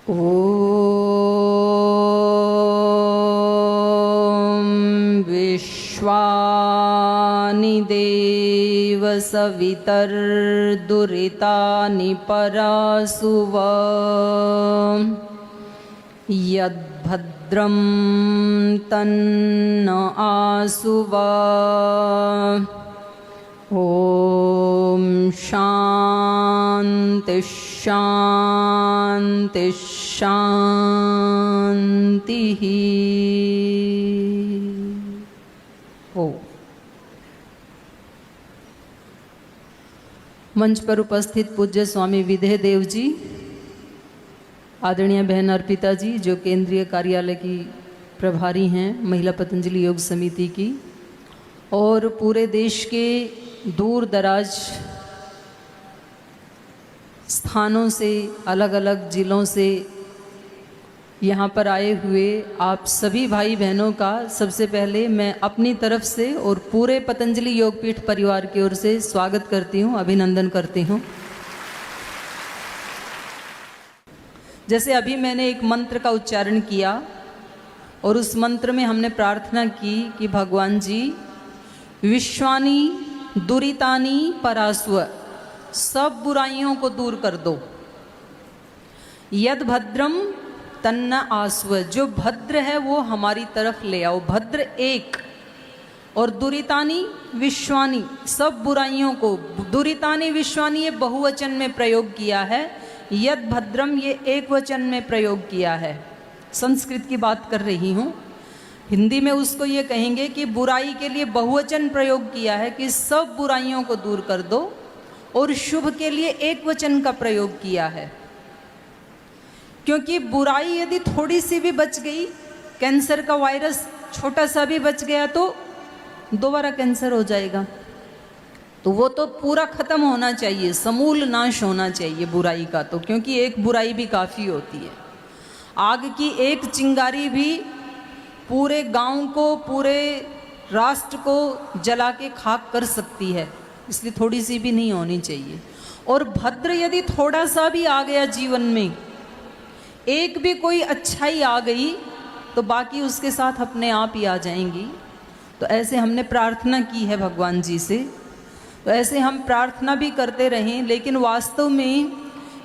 ॐ विश्वानि देव सवितर्दुरितानि परासुव यद्भद्रं तन्न आसुव। ॐ शान्ति शान्ति शान्तिः। ओ मंच पर उपस्थित पूज्य स्वामी विधेय देव जी, आदरणीय बहन अर्पिता जी जो केंद्रीय कार्यालय की प्रभारी हैं महिला पतंजलि योग समिति की, और पूरे देश के दूर दराज स्थानों से, अलग अलग ज़िलों से यहाँ पर आए हुए आप सभी भाई बहनों का सबसे पहले मैं अपनी तरफ से और पूरे पतंजलि योगपीठ परिवार की ओर से स्वागत करती हूँ, अभिनंदन करती हूँ। जैसे अभी मैंने एक मंत्र का उच्चारण किया और उस मंत्र में हमने प्रार्थना की कि भगवान जी विश्वानी दुरितानी परास्व, सब बुराइयों को दूर कर दो। यद भद्रम तन्न आस्व, जो भद्र है वो हमारी तरफ ले आओ, भद्र एक। और दुरितानी विश्वानी, सब बुराइयों को, दुरितानी विश्वानी ये बहुवचन में प्रयोग किया है, यद भद्रम ये एक वचन में प्रयोग किया है। संस्कृत की बात कर रही हूँ, हिंदी में उसको ये कहेंगे कि बुराई के लिए बहुवचन प्रयोग किया है कि सब बुराइयों को दूर कर दो, और शुभ के लिए एक वचन का प्रयोग किया है। क्योंकि बुराई यदि थोड़ी सी भी बच गई, कैंसर का वायरस छोटा सा भी बच गया तो दोबारा कैंसर हो जाएगा, तो वो तो पूरा खत्म होना चाहिए, समूल नाश होना चाहिए बुराई का। तो क्योंकि एक बुराई भी काफ़ी होती है, आग की एक चिंगारी भी पूरे गांव को, पूरे राष्ट्र को जला के खाक कर सकती है, इसलिए थोड़ी सी भी नहीं होनी चाहिए। और भद्र यदि थोड़ा सा भी आ गया जीवन में, एक भी कोई अच्छाई आ गई, तो बाकी उसके साथ अपने आप ही आ जाएंगी। तो ऐसे हमने प्रार्थना की है भगवान जी से, तो ऐसे हम प्रार्थना भी करते रहें। लेकिन वास्तव में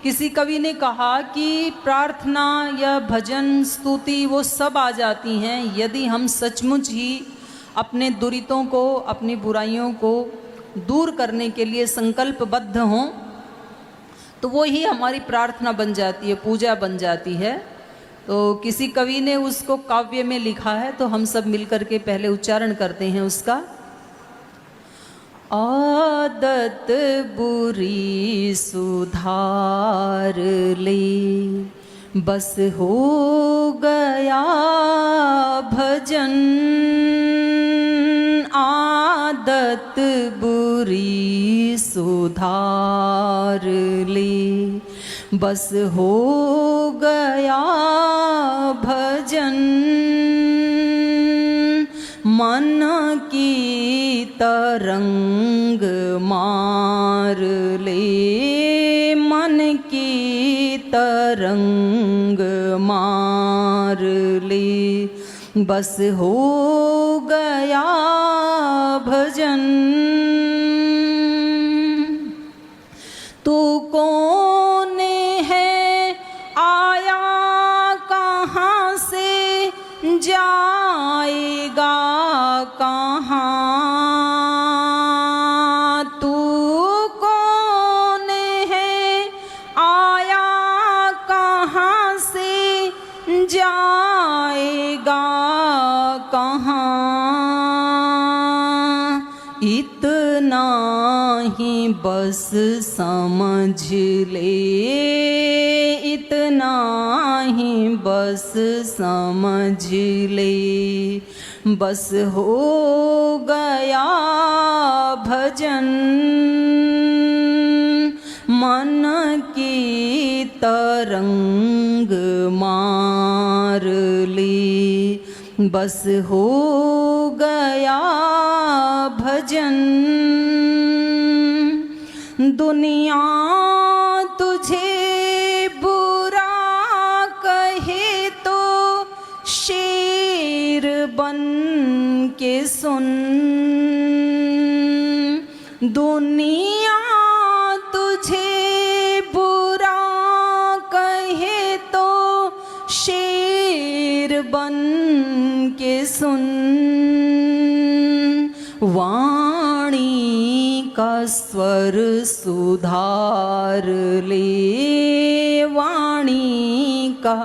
किसी कवि ने कहा कि प्रार्थना या भजन स्तुति वो सब आ जाती हैं यदि हम सचमुच ही अपने दुरितों को, अपनी बुराइयों को दूर करने के लिए संकल्पबद्ध हों, तो वो ही हमारी प्रार्थना बन जाती है, पूजा बन जाती है। तो किसी कवि ने उसको काव्य में लिखा है, तो हम सब मिलकर के पहले उच्चारण करते हैं उसका। आदत बुरी सुधार ले, बस हो गया भजन। आदत बुरी सुधार ले, बस हो गया भजन। मन की तरंग मार ले, मन की तरंग मार ले, बस हो गया भजन। तू कौन है, आया कहाँ से, जाएगा कहाँ। तू कौन है, आया कहाँ से, जाएगा कहाँ। इतना ही बस समझ ले, इतना ही बस समझ ले, बस हो गया भजन। मन की तरंग मार ले, बस हो गया भजन। दुनिया तुझे बुरा सुन, दुनिया तुझे बुरा कहे तो शेर बन के सुन, वाणी का स्वर सुधार ले, वाणी का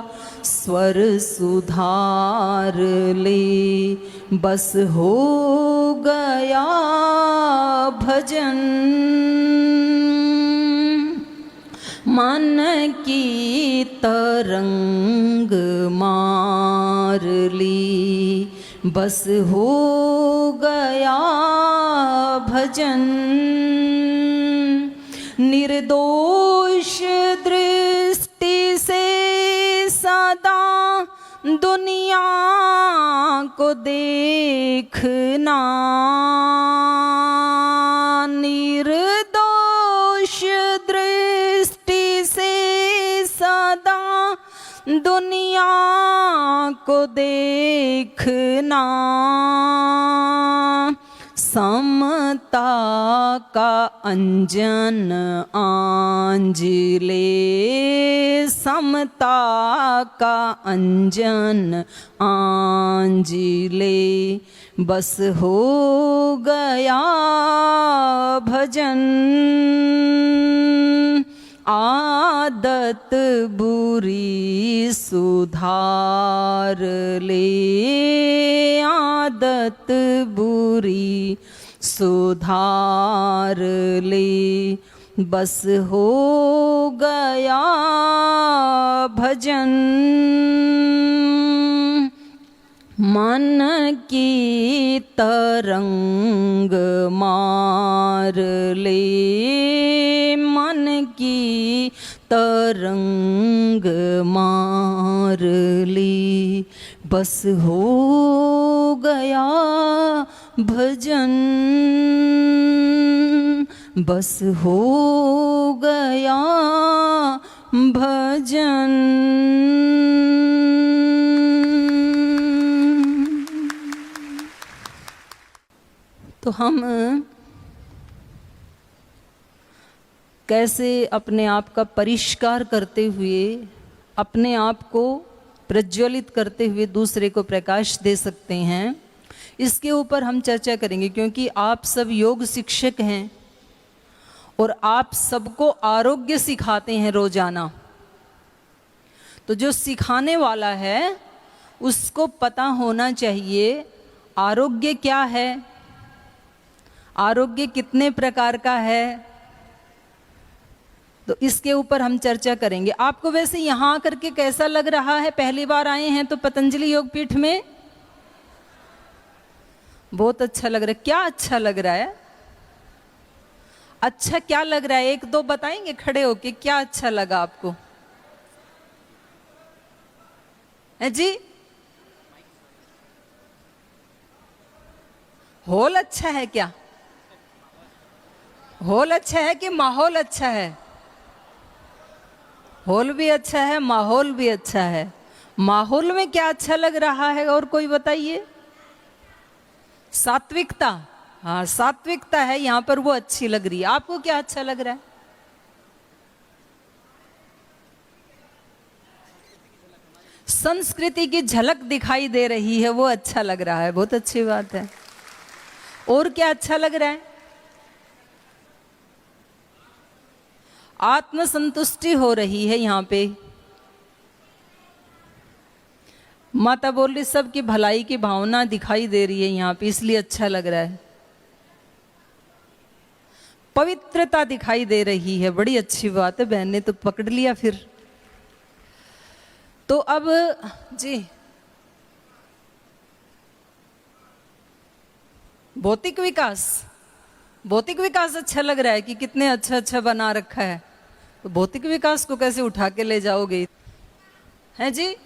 स्वर सुधार ले, बस हो गया भजन, मन की तरंग मार ली, बस हो गया भजन, निर्दोष दृष्टि से सदा दुनिया को देखना, निर्दोष दृष्टि से सदा दुनिया को देखना, समता का अंजन आंज ले, समता का अंजन आंज ले, बस हो गया भजन, आदत बुरी सुधार ले, आदत बुरी सुधार ले, बस हो गया भजन, मन की तरंग मार ले, मन की तरंग मार ले, बस हो गया भजन, बस हो गया भजन। तो हम कैसे अपने आप का परिष्कार करते हुए, अपने आप को प्रज्वलित करते हुए दूसरे को प्रकाश दे सकते हैं, इसके ऊपर हम चर्चा करेंगे। क्योंकि आप सब योग शिक्षक हैं और आप सबको आरोग्य सिखाते हैं रोजाना, तो जो सिखाने वाला है उसको पता होना चाहिए आरोग्य क्या है, आरोग्य कितने प्रकार का है। तो इसके ऊपर हम चर्चा करेंगे। आपको वैसे यहाँ आकर के कैसा लग रहा है? पहली बार आए हैं तो पतंजलि योगपीठ में बहुत अच्छा लग रहा है। क्या अच्छा लग रहा है? अच्छा क्या लग रहा है? एक दो बताएंगे खड़े होके, क्या अच्छा लगा आपको? है जी? हॉल अच्छा है क्या? हॉल अच्छा है कि माहौल अच्छा है? हॉल भी अच्छा है, माहौल भी अच्छा है। माहौल में क्या अच्छा लग रहा है और कोई बताइए? सात्विकता। हाँ, सात्विकता है यहां पर, वो अच्छी लग रही है। आपको क्या अच्छा लग रहा है? संस्कृति की झलक दिखाई दे रही है, वो अच्छा लग रहा है। बहुत अच्छी बात है। और क्या अच्छा लग रहा है? आत्मसंतुष्टि हो रही है यहाँ पे। माता बोल रही सबकी भलाई की भावना दिखाई दे रही है यहाँ पे, इसलिए अच्छा लग रहा है। पवित्रता दिखाई दे रही है, बड़ी अच्छी बात है। बहन ने तो पकड़ लिया फिर। तो अब जी, भौतिक विकास, भौतिक विकास अच्छा लग रहा है कि कितने अच्छा अच्छा बना रखा है। तो भौतिक विकास को कैसे उठा के ले जाओगे? हैं जी?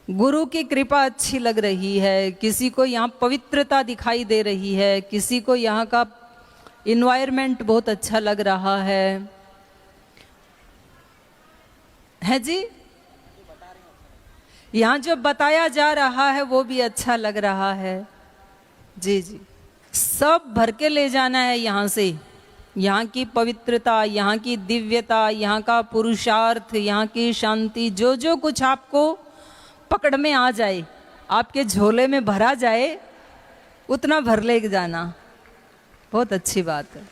गुरु की कृपा अच्छी लग रही है, किसी को यहाँ पवित्रता दिखाई दे रही है, किसी को यहाँ का इन्वायरमेंट बहुत अच्छा लग रहा है जी? यहाँ जो बताया जा रहा है वो भी अच्छा लग रहा है। जी जी, सब भर के ले जाना है यहाँ से। यहाँ की पवित्रता, यहाँ की दिव्यता, यहाँ का पुरुषार्थ, यहाँ की शांति, जो जो कुछ आपको पकड़ में आ जाए, आपके झोले में भरा जाए, उतना भर ले जाना। बहुत अच्छी बात है,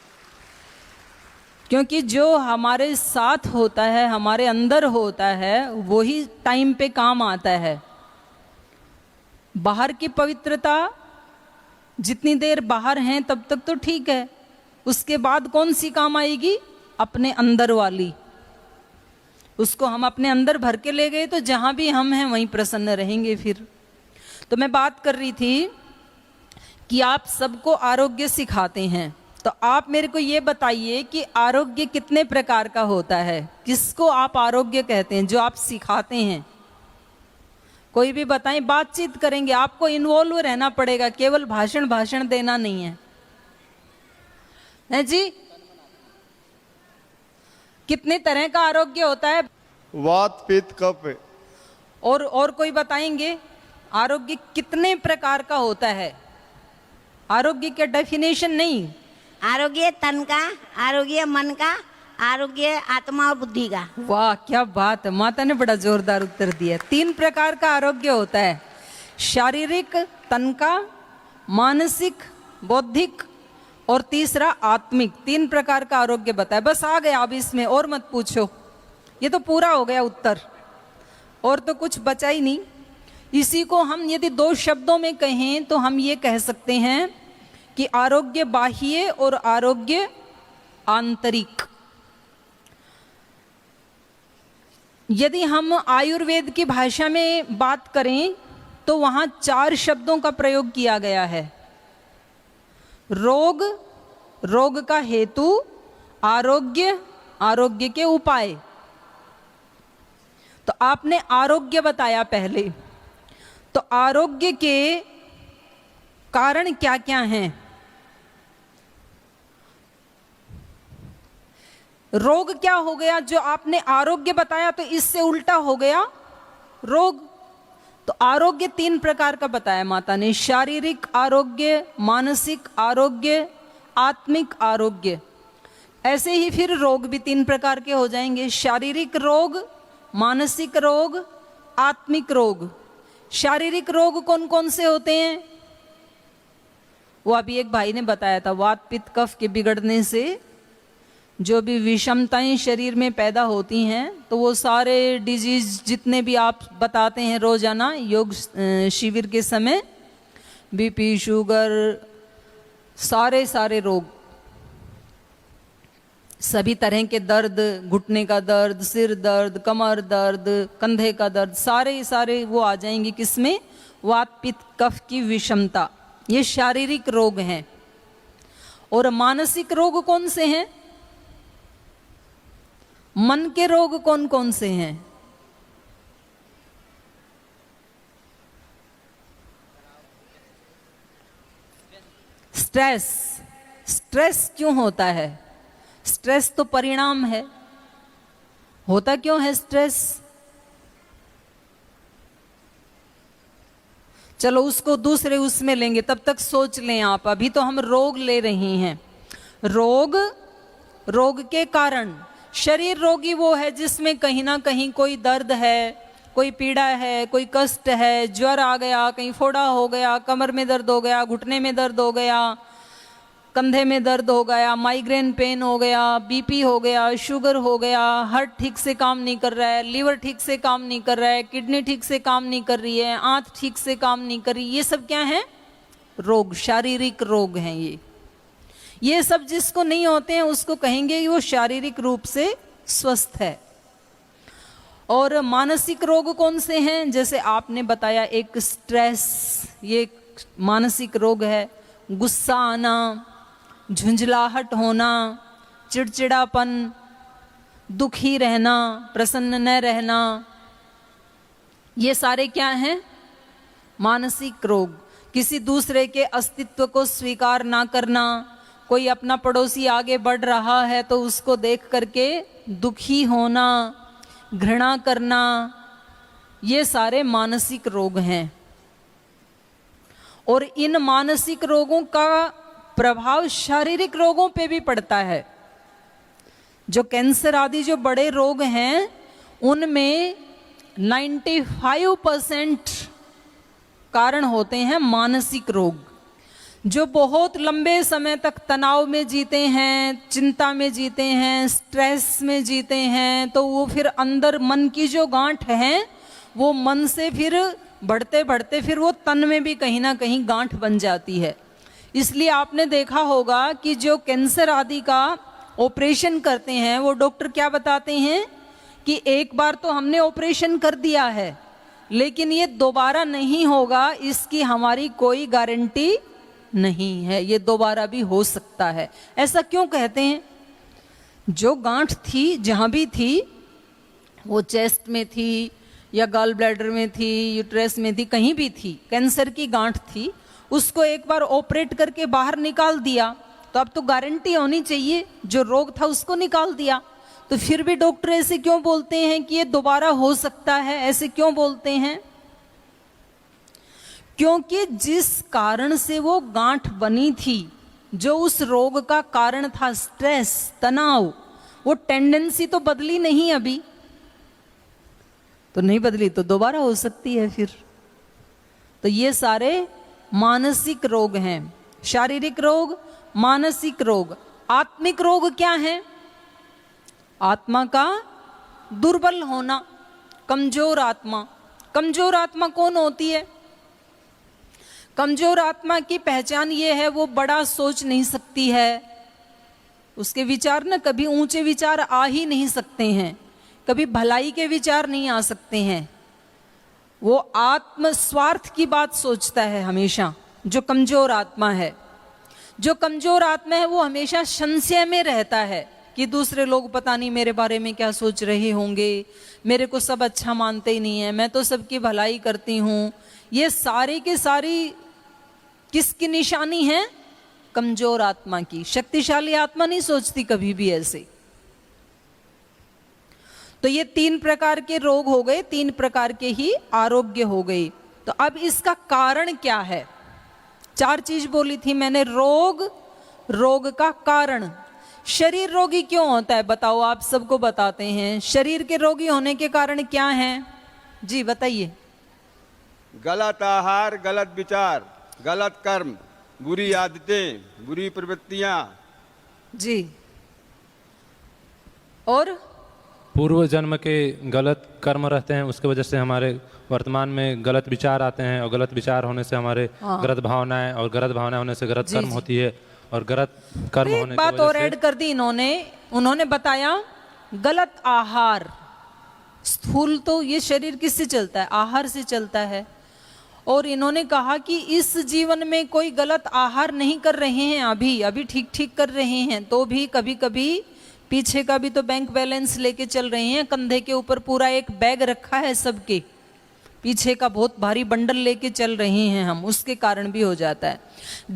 क्योंकि जो हमारे साथ होता है, हमारे अंदर होता है, वही टाइम पे काम आता है। बाहर की पवित्रता जितनी देर बाहर हैं तब तक तो ठीक है, उसके बाद कौन सी काम आएगी? अपने अंदर वाली। उसको हम अपने अंदर भर के ले गए तो जहां भी हम हैं वहीं प्रसन्न रहेंगे। फिर तो मैं बात कर रही थी कि आप सबको आरोग्य सिखाते हैं, तो आप मेरे को ये बताइए कि आरोग्य कितने प्रकार का होता है? किसको आप आरोग्य कहते हैं जो आप सिखाते हैं? कोई भी बताएं, बातचीत करेंगे, आपको इन्वॉल्व रहना पड़ेगा, केवल भाषण देना नहीं है जी। कितने तरह का आरोग्य होता है? वात पित्त कफ। और कोई बताएंगे आरोग्य कितने प्रकार का होता है? आरोग्य का डेफिनेशन नहीं। आरोग्य तन का, आरोग्य मन का, आरोग्य आत्मा और बुद्धि का। वाह क्या बात है, माता ने बड़ा जोरदार उत्तर दिया। 3 प्रकार का आरोग्य होता है, शारीरिक तन का, मानसिक बौद्धिक और तीसरा आत्मिक। 3 प्रकार का आरोग्य बताया। बस आ गया, अब इसमें और मत पूछो, ये तो पूरा हो गया उत्तर, और तो कुछ बचा ही नहीं। इसी को हम यदि 2 शब्दों में कहें तो हम ये कह सकते हैं कि आरोग्य बाह्य और आरोग्य आंतरिक। यदि हम आयुर्वेद की भाषा में बात करें तो वहां 4 शब्दों का प्रयोग किया गया है। रोग, रोग का हेतु, आरोग्य, आरोग्य के उपाय। तो आपने आरोग्य बताया पहले, तो आरोग्य के कारण क्या क्या हैं? रोग क्या हो गया? जो आपने आरोग्य बताया तो इससे उल्टा हो गया रोग। तो आरोग्य 3 प्रकार का बताया माता ने, शारीरिक आरोग्य, मानसिक आरोग्य, आत्मिक आरोग्य। ऐसे ही फिर रोग भी 3 प्रकार के हो जाएंगे, शारीरिक रोग, मानसिक रोग, आत्मिक रोग। शारीरिक रोग कौन कौन से होते हैं? वो अभी एक भाई ने बताया था, वात पित्त कफ के बिगड़ने से जो भी विषमताएं शरीर में पैदा होती हैं, तो वो सारे डिजीज जितने भी आप बताते हैं रोजाना योग शिविर के समय, बीपी, शुगर, सारे रोग, सभी तरह के दर्द, घुटने का दर्द, सिर दर्द, कमर दर्द, कंधे का दर्द, सारे वो आ जाएंगे किसमें? वात पित्त कफ की विषमता। ये शारीरिक रोग हैं। और मानसिक रोग कौन से हैं? मन के रोग कौन कौन से हैं? स्ट्रेस। स्ट्रेस क्यों होता है? स्ट्रेस तो परिणाम है। होता क्यों है स्ट्रेस? चलो उसको दूसरे उसमें लेंगे, तब तक सोच लें आप। अभी तो हम रोग ले रहे हैं। रोग, रोग के कारण। शरीर रोगी वो है जिसमें कहीं ना कहीं कोई दर्द है, कोई पीड़ा है, कोई कष्ट है, ज्वर आ गया, कहीं फोड़ा हो गया, कमर में दर्द हो गया, घुटने में दर्द हो गया, कंधे में दर्द हो गया, माइग्रेन पेन हो गया, बीपी हो गया, शुगर हो गया, हार्ट ठीक से काम नहीं कर रहा है, लीवर ठीक से काम नहीं कर रहा है, किडनी ठीक से काम नहीं कर रही है, आंत ठीक से काम नहीं कर रही। ये सब क्या है? रोग, शारीरिक रोग हैं ये सब जिसको नहीं होते हैं उसको कहेंगे कि वो शारीरिक रूप से स्वस्थ है। और मानसिक रोग कौन से हैं? जैसे आपने बताया एक स्ट्रेस, ये मानसिक रोग है। गुस्सा आना, झुंझलाहट होना, चिड़चिड़ापन, दुखी रहना, प्रसन्न न रहना, ये सारे क्या हैं? मानसिक रोग। किसी दूसरे के अस्तित्व को स्वीकार ना करना, कोई अपना पड़ोसी आगे बढ़ रहा है तो उसको देख करके दुखी होना, घृणा करना, ये सारे मानसिक रोग हैं। और इन मानसिक रोगों का प्रभाव शारीरिक रोगों पे भी पड़ता है। जो कैंसर आदि जो बड़े रोग हैं उनमें 95% कारण होते हैं मानसिक रोग। जो बहुत लंबे समय तक तनाव में जीते हैं, चिंता में जीते हैं, स्ट्रेस में जीते हैं, तो वो फिर अंदर मन की जो गांठ है वो मन से फिर बढ़ते बढ़ते फिर वो तन में भी कहीं ना कहीं गांठ बन जाती है। इसलिए आपने देखा होगा कि जो कैंसर आदि का ऑपरेशन करते हैं वो डॉक्टर क्या बताते हैं कि एक बार तो हमने ऑपरेशन कर दिया है लेकिन ये दोबारा नहीं होगा, इसकी हमारी कोई गारंटी नहीं है, ये दोबारा भी हो सकता है। ऐसा क्यों कहते हैं? जो गांठ थी जहां भी थी, वो चेस्ट में थी या गॉल ब्लैडर में थी, यूट्रस में थी, कहीं भी थी, कैंसर की गांठ थी, उसको एक बार ऑपरेट करके बाहर निकाल दिया तो अब तो गारंटी होनी चाहिए, जो रोग था उसको निकाल दिया। तो फिर भी डॉक्टर ऐसे क्यों बोलते हैं कि ये दोबारा हो सकता है? ऐसे क्यों बोलते हैं? क्योंकि जिस कारण से वो गांठ बनी थी, जो उस रोग का कारण था, स्ट्रेस, तनाव, वो टेंडेंसी तो बदली नहीं अभी, तो नहीं बदली तो दोबारा हो सकती है फिर। तो ये सारे मानसिक रोग हैं। शारीरिक रोग, मानसिक रोग। आत्मिक रोग क्या है? आत्मा का दुर्बल होना, कमजोर आत्मा। कमजोर आत्मा कौन होती है? कमजोर आत्मा की पहचान ये है, वो बड़ा सोच नहीं सकती है, उसके विचार ना कभी ऊंचे विचार आ ही नहीं सकते हैं, कभी भलाई के विचार नहीं आ सकते हैं। वो आत्म स्वार्थ की बात सोचता है हमेशा, जो कमजोर आत्मा है। जो कमजोर आत्मा है वो हमेशा संशय में रहता है कि दूसरे लोग पता नहीं मेरे बारे में क्या सोच रहे होंगे, मेरे को सब अच्छा मानते ही नहीं है, मैं तो सबकी भलाई करती हूँ। ये सारी के सारी किसकी निशानी है? कमजोर आत्मा की। शक्तिशाली आत्मा नहीं सोचती कभी भी ऐसे। तो ये 3 प्रकार के रोग हो गए, 3 प्रकार के ही आरोग्य हो गए। तो अब इसका कारण क्या है? 4 चीज बोली थी मैंने। रोग, रोग का कारण। शरीर रोगी क्यों होता है बताओ? आप सबको बताते हैं शरीर के रोगी होने के कारण क्या हैं? जी बताइए। गलत आहार, गलत विचार, गलत कर्म, बुरी आदतें, बुरी प्रवृत्तियां। जी। और पूर्व जन्म के गलत कर्म रहते हैं, उसके वजह से हमारे वर्तमान में गलत विचार आते हैं, और गलत विचार होने से हमारे गलत भावनाएं, और गलत भावनाएं होने से गलत कर्म होती है, और गलत कर्म होने की बात वजह और से ऐड कर दी उन्होंने बताया गलत आहार। स्थूल तो ये शरीर किससे चलता है? आहार से चलता है। और इन्होंने कहा कि इस जीवन में कोई गलत आहार नहीं कर रहे हैं, अभी ठीक ठीक कर रहे हैं, तो भी कभी कभी पीछे का भी तो बैंक बैलेंस लेके चल रहे हैं। कंधे के ऊपर पूरा एक बैग रखा है सबके, पीछे का बहुत भारी बंडल लेके चल रहे हैं हम, उसके कारण भी हो जाता है।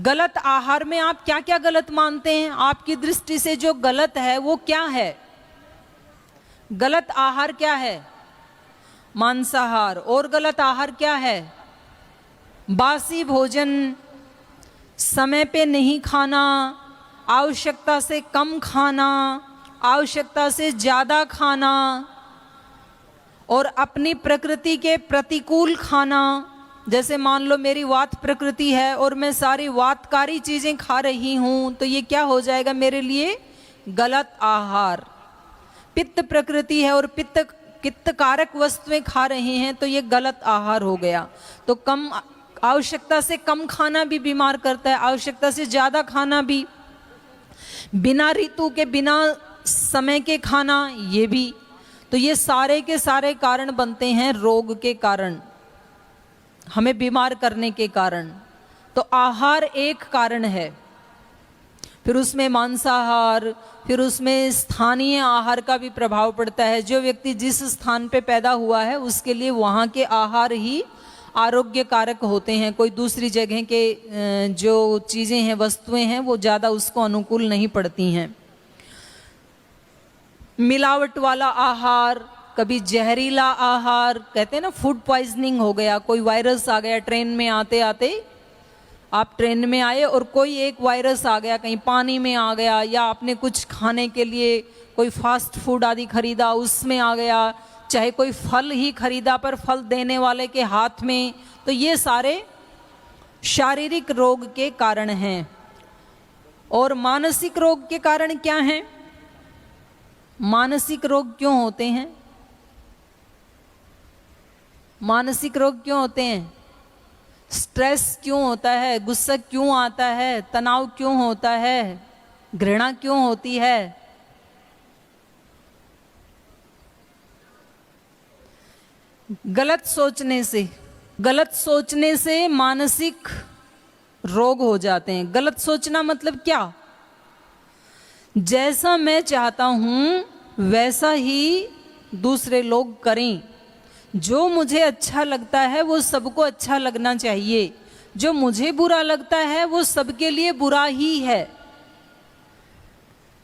गलत आहार में आप क्या क्या गलत मानते हैं? आपकी दृष्टि से जो गलत है वो क्या है? गलत आहार क्या है? मांसाहार। और गलत आहार क्या है? बासी भोजन, समय पे नहीं खाना, आवश्यकता से कम खाना, आवश्यकता से ज्यादा खाना, और अपनी प्रकृति के प्रतिकूल खाना। जैसे मान लो मेरी वात प्रकृति है और मैं सारी वातकारी चीजें खा रही हूं, तो ये क्या हो जाएगा मेरे लिए? गलत आहार। पित्त प्रकृति है और पित्तकारक वस्तुएं खा रहे हैं, तो ये गलत आहार हो गया। तो कम आवश्यकता से कम खाना भी बीमार करता है, आवश्यकता से ज्यादा खाना भी, बिना ऋतु के, बिना समय के खाना, ये भी। तो ये सारे के सारे कारण बनते हैं रोग के कारण, हमें बीमार करने के कारण। तो आहार एक कारण है, फिर उसमें मांसाहार, फिर उसमें स्थानीय आहार का भी प्रभाव पड़ता है। जो व्यक्ति जिस स्थान पे पैदा हुआ है उसके लिए वहाँ के आहार ही आरोग्य कारक होते हैं। कोई दूसरी जगह के जो चीज़ें हैं, वस्तुएं हैं, वो ज़्यादा उसको अनुकूल नहीं पड़ती हैं। मिलावट वाला आहार, कभी जहरीला आहार, कहते हैं ना फूड पॉइजनिंग हो गया, कोई वायरस आ गया ट्रेन में आते आते, आप ट्रेन में आए और कोई एक वायरस आ गया, कहीं पानी में आ गया, या आपने कुछ खाने के लिए कोई फास्ट फूड आदि खरीदा उसमें आ गया, चाहे कोई फल ही खरीदा पर फल देने वाले के हाथ में, तो ये सारे शारीरिक रोग के कारण हैं। और मानसिक रोग के कारण क्या हैं? मानसिक रोग क्यों होते हैं? मानसिक रोग क्यों होते हैं? स्ट्रेस क्यों होता है? गुस्सा क्यों आता है? तनाव क्यों होता है? घृणा क्यों होती है? गलत सोचने से मानसिक रोग हो जाते हैं। गलत सोचना मतलब क्या? जैसा मैं चाहता हूं वैसा ही दूसरे लोग करें, जो मुझे अच्छा लगता है वो सबको अच्छा लगना चाहिए, जो मुझे बुरा लगता है वो सबके लिए बुरा ही है।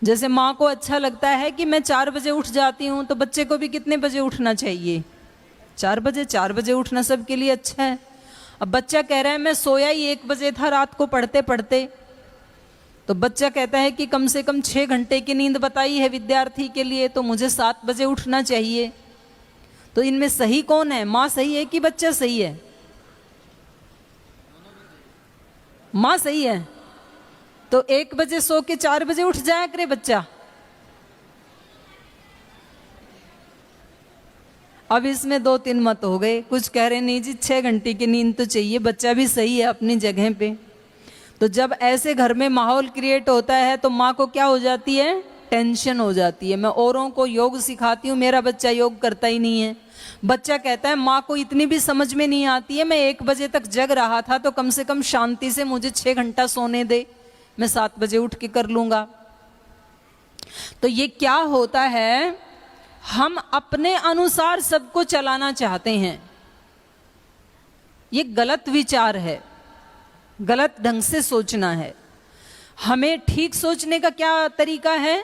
जैसे माँ को अच्छा लगता है कि मैं 4 बजे उठ जाती हूँ, तो बच्चे को भी कितने बजे उठना चाहिए? 4 बजे। 4 बजे उठना सबके लिए अच्छा है। अब बच्चा कह रहा है मैं सोया ही 1 बजे था रात को पढ़ते पढ़ते, तो बच्चा कहता है कि कम से कम 6 घंटे की नींद बताई है विद्यार्थी के लिए, तो मुझे 7 बजे उठना चाहिए। तो इनमें सही कौन है? माँ सही है कि बच्चा सही है? माँ सही है। तो 1 बजे सो के 4 बजे उठ जाया करे बच्चा। अब इसमें 2-3 मत हो गए। कुछ कह रहे नहीं जी 6 घंटे की नींद तो चाहिए, बच्चा भी सही है अपनी जगह पे। तो जब ऐसे घर में माहौल क्रिएट होता है तो माँ को क्या हो जाती है? टेंशन हो जाती है। मैं औरों को योग सिखाती हूँ, मेरा बच्चा योग करता ही नहीं है। बच्चा कहता है माँ को इतनी भी समझ में नहीं आती है, मैं 1 बजे तक जग रहा था तो कम से कम शांति से मुझे 6 घंटा सोने दे, मैं 7 बजे उठ के कर लूंगा। तो ये क्या होता है? हम अपने अनुसार सबको चलाना चाहते हैं। ये गलत विचार है, गलत ढंग से सोचना है। हमें ठीक सोचने का क्या तरीका है?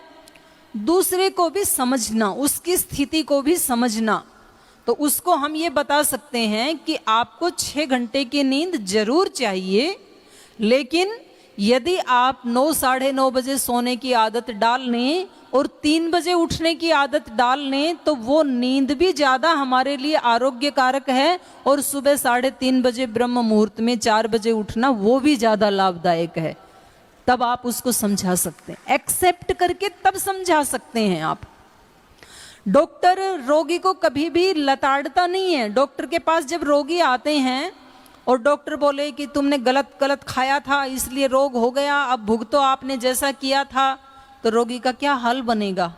दूसरे को भी समझना, उसकी स्थिति को भी समझना। तो उसको हम ये बता सकते हैं कि आपको 6 घंटे की नींद जरूर चाहिए, लेकिन यदि आप 9, साढ़े 9 बजे सोने की आदत डाल लें और 3 बजे उठने की आदत डाल लें, तो वो नींद भी ज़्यादा हमारे लिए आरोग्यकारक है, और सुबह 3:30 बजे ब्रह्म मुहूर्त में 4 बजे उठना वो भी ज़्यादा लाभदायक है। तब आप उसको समझा सकते हैं, एक्सेप्ट करके तब समझा सकते हैं आप। डॉक्टर रोगी को कभी भी लताड़ता नहीं है। डॉक्टर के पास जब रोगी आते हैं और डॉक्टर बोले कि तुमने गलत खाया था इसलिए रोग हो गया, अब भुगतो आपने जैसा किया था, तो रोगी का क्या हाल बनेगा?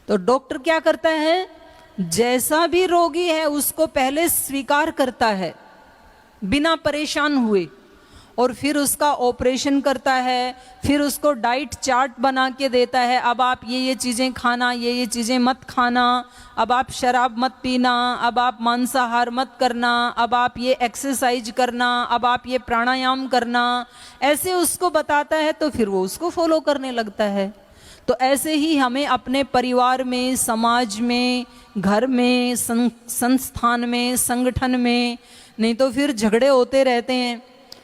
तो डॉक्टर क्या करता है? जैसा भी रोगी है उसको पहले स्वीकार करता है बिना परेशान हुए, और फिर उसका ऑपरेशन करता है, फिर उसको डाइट चार्ट बना के देता है। अब आप ये चीज़ें खाना, ये चीज़ें मत खाना, अब आप शराब मत पीना, अब आप मांसाहार मत करना, अब आप ये एक्सरसाइज करना, अब आप ये प्राणायाम करना, ऐसे उसको बताता है, तो फिर वो उसको फॉलो करने लगता है। तो ऐसे ही हमें अपने परिवार में, समाज में, घर में, संस्थान में, संगठन में, नहीं तो फिर झगड़े होते रहते हैं।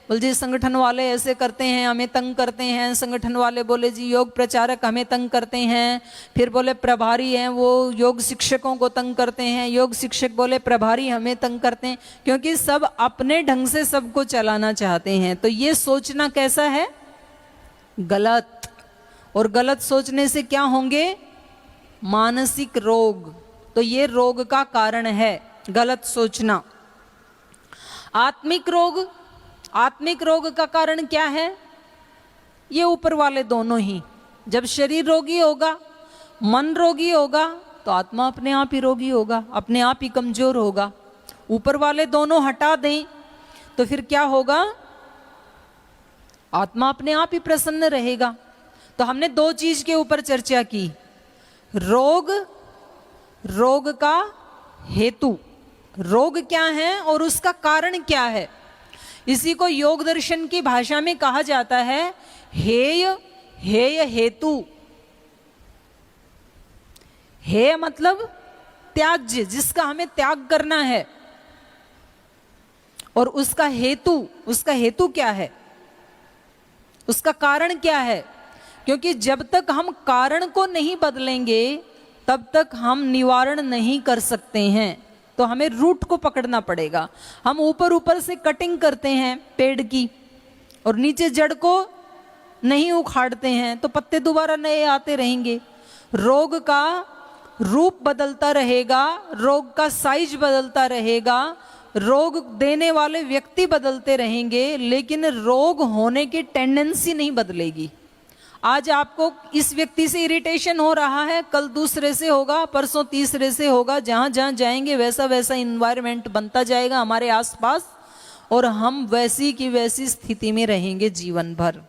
बोल जी संगठन वाले ऐसे करते हैं, हमें तंग करते हैं। संगठन वाले बोले जी योग प्रचारक हमें तंग करते हैं। फिर बोले प्रभारी हैं वो योग शिक्षकों को तंग करते हैं। योग शिक्षक बोले प्रभारी हमें तंग करते हैं, क्योंकि सब अपने ढंग से सबको चलाना चाहते हैं। तो ये सोचना कैसा है? गलत। और गलत सोचने से क्या होंगे? मानसिक रोग। तो ये रोग का कारण है गलत सोचना। आत्मिक रोग का कारण क्या है? ये ऊपर वाले दोनों ही। जब शरीर रोगी होगा, मन रोगी होगा, तो आत्मा अपने आप ही रोगी होगा, अपने आप ही कमजोर होगा। ऊपर वाले दोनों हटा दें तो फिर क्या होगा? आत्मा अपने आप ही प्रसन्न रहेगा। तो हमने 2 चीज के ऊपर चर्चा की, रोग का हेतु, रोग क्या है और उसका कारण क्या है। इसी को योग दर्शन की भाषा में कहा जाता है हेय हेतु। हेय मतलब त्याज्य, जिसका हमें त्याग करना है। और उसका हेतु क्या है, उसका कारण क्या है? क्योंकि जब तक हम कारण को नहीं बदलेंगे तब तक हम निवारण नहीं कर सकते हैं। तो हमें रूट को पकड़ना पड़ेगा। हम ऊपर ऊपर से कटिंग करते हैं पेड़ की और नीचे जड़ को नहीं उखाड़ते हैं तो पत्ते दोबारा नए आते रहेंगे। रोग का रूप बदलता रहेगा, रोग का साइज बदलता रहेगा, रोग देने वाले व्यक्ति बदलते रहेंगे, लेकिन रोग होने की टेंडेंसी नहीं बदलेगी। आज आपको इस व्यक्ति से इरिटेशन हो रहा है, कल दूसरे से होगा, परसों तीसरे से होगा। जहां जहां जाएंगे वैसा वैसा इन्वायरमेंट बनता जाएगा हमारे आसपास और हम वैसी की वैसी स्थिति में रहेंगे जीवन भर।